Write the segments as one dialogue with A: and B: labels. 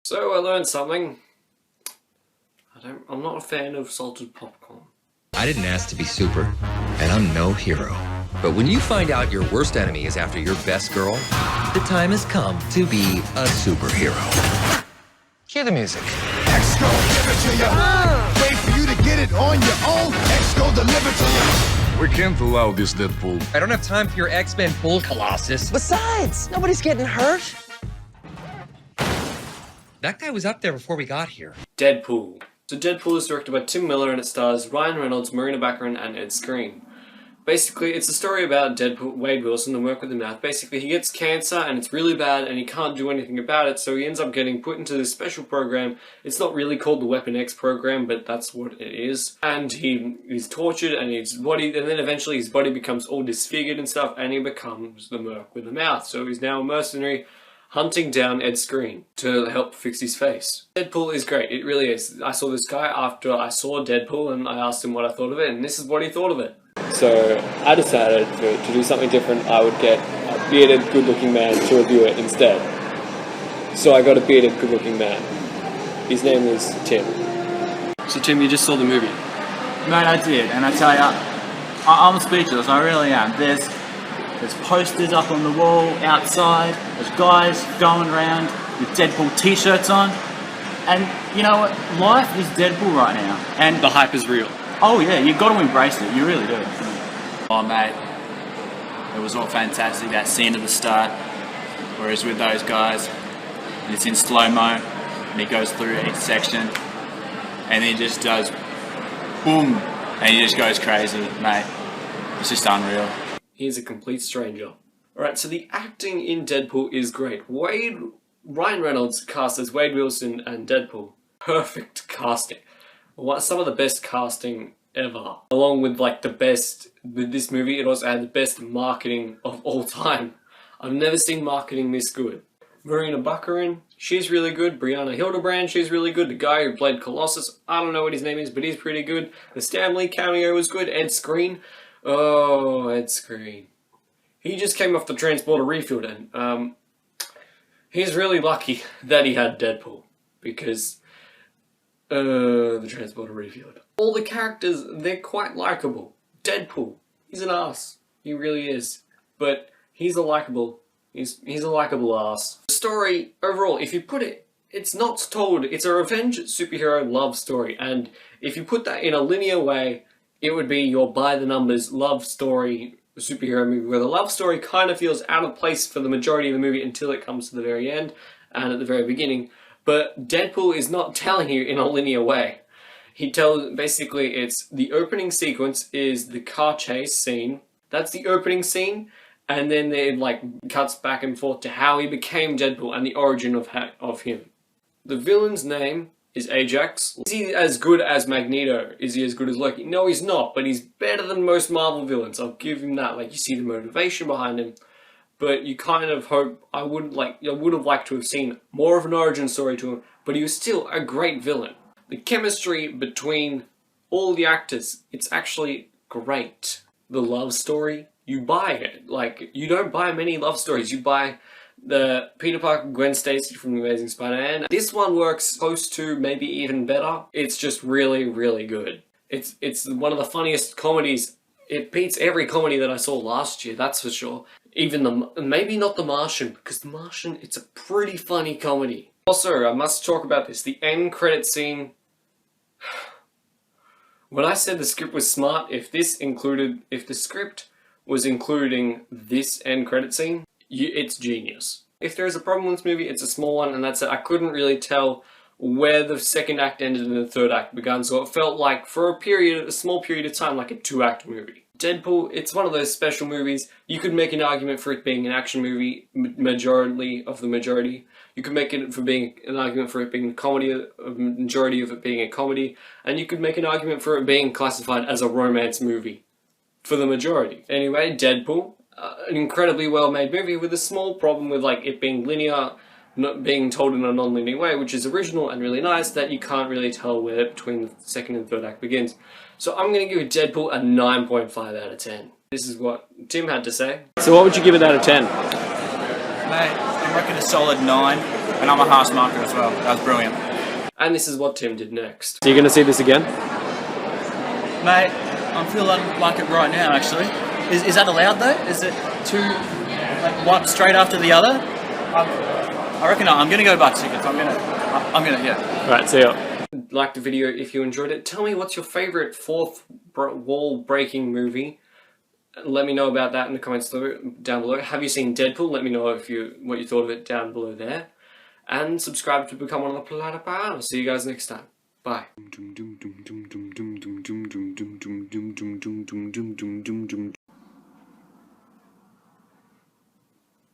A: So I learned something. I'm not a fan of salted popcorn.
B: I didn't ask to be super, and I'm no hero. But when you find out your worst enemy is after your best girl, the time has come to be a superhero. Cue the music.
C: X gon' give it to you. Wait for you to get it on your own. X gon' deliver to you.
D: We can't allow this, Deadpool.
B: I don't have time for your X-Men bull, Colossus.
E: Besides, nobody's getting hurt.
B: That guy was up there before we got here.
A: Deadpool. So Deadpool is directed by Tim Miller and it stars Ryan Reynolds, Marina Baccarin and Ed Skrein. Basically, it's a story about Deadpool, Wade Wilson, the work with the mouth. Basically, he gets cancer and it's really bad and he can't do anything about it, so he ends up getting put into this special program. It's not really called the Weapon X program, but that's what it is. And he's tortured and then eventually his body becomes all disfigured and stuff and he becomes the merc with the mouth. So he's now a mercenary hunting down Ed Skrein to help fix his face. Deadpool is great, it really is. I saw this guy after I saw Deadpool and I asked him what I thought of it, and this is what he thought of it. So I decided to do something different. I would get a bearded, good-looking man to review it instead. So I got a bearded, good-looking man. His name is Tim. So Tim, you just saw the movie?
F: Mate, I did, and I tell you, I'm speechless, I really am. There's posters up on the wall, outside, there's guys going around with Deadpool t-shirts on, and you know what, life is Deadpool right now. And
A: The hype is real.
F: oh yeah, you've got to embrace it, you really do. Oh mate, it was all fantastic, that scene at the start, where he's with those guys, and it's in slow-mo, and he goes through each section, and he just does boom, and he just goes crazy, mate. It's just unreal.
A: He's a complete stranger. Alright, so the acting in Deadpool is great. Ryan Reynolds cast as Wade Wilson and Deadpool. Perfect casting. Some of the best casting ever. Along with with this movie, it also had the best marketing of all time. I've never seen marketing this good. Marina Baccarin, she's really good. Brianna Hildebrand, she's really good. The guy who played Colossus, I don't know what his name is, but he's pretty good. The Stan Lee cameo was good. Ed Skrein. Oh, Ed Skrein. He just came off the transporter refill and he's really lucky that he had Deadpool because the transporter refilled. All the characters, they're quite likable. Deadpool, he's an ass. He really is. But he's a likable ass. The story, overall, if you put it, it's not told, it's a revenge superhero love story, and if you put that in a linear way, it would be your by-the-numbers love story superhero movie, where the love story kind of feels out of place for the majority of the movie until it comes to the very end and at the very beginning. But Deadpool is not telling you in a linear way. Basically, it's the opening sequence is the car chase scene. That's the opening scene, and then it cuts back and forth to how he became Deadpool and the origin of him. The villain's name is Ajax. Is he as good as Magneto? Is he as good as Loki? No, he's not, but he's better than most Marvel villains. I'll give him that. You see the motivation behind him, but you kind of hope, I would have liked to have seen more of an origin story to him, but he was still a great villain. The chemistry between all the actors, it's actually great. The love story, you buy it. You don't buy many love stories, you buy the Peter Parker Gwen Stacy from The Amazing Spider-Man. This one works close to, maybe even better. It's just really, really good. It's one of the funniest comedies. It beats every comedy that I saw last year, that's for sure. Even maybe not The Martian, because The Martian, it's a pretty funny comedy. Also, I must talk about this, the end credit scene. When I said the script was smart, if the script was including this end credit scene, it's genius. If there is a problem with this movie, it's a small one, and that's it. I couldn't really tell where the second act ended and the third act began, so it felt like, for a small period of time, like a two-act movie. Deadpool, it's one of those special movies. You could make an argument for it being an action movie, majority. You could make it for being an argument for it being a comedy, a majority of it being a comedy, and you could make an argument for it being classified as a romance movie, for the majority. Anyway, Deadpool. An incredibly well-made movie with a small problem with it being linear, not being told in a non-linear way, which is original and really nice, that you can't really tell where between the second and third act begins. So I'm going to give Deadpool a 9.5 out of 10. This is what Tim had to say. So what would you give it out of 10?
F: Mate, I reckon a solid 9. And I'm a hash marker as well. That was brilliant.
A: And this is what Tim did next. So you're going to see this again?
F: Mate, I'm feeling like it right now, actually. Is that allowed though? Is it two, like one straight after the other? I reckon I'm gonna go buck chickens. I'm gonna, yeah.
A: Alright, see ya. Like the video if you enjoyed it. Tell me what's your favourite fourth wall breaking movie. Let me know about that in the comments down below. Have you seen Deadpool? Let me know what you thought of it down below there. And subscribe to become one of the Platypus. I'll see you guys next time. Bye.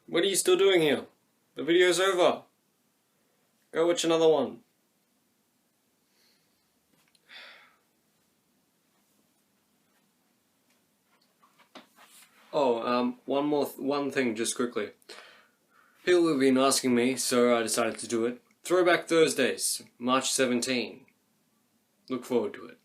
A: What are you still doing here? The video's over. Go watch another one. Oh, one thing just quickly. People have been asking me, so I decided to do it. Throwback Thursdays, March 17. Look forward to it.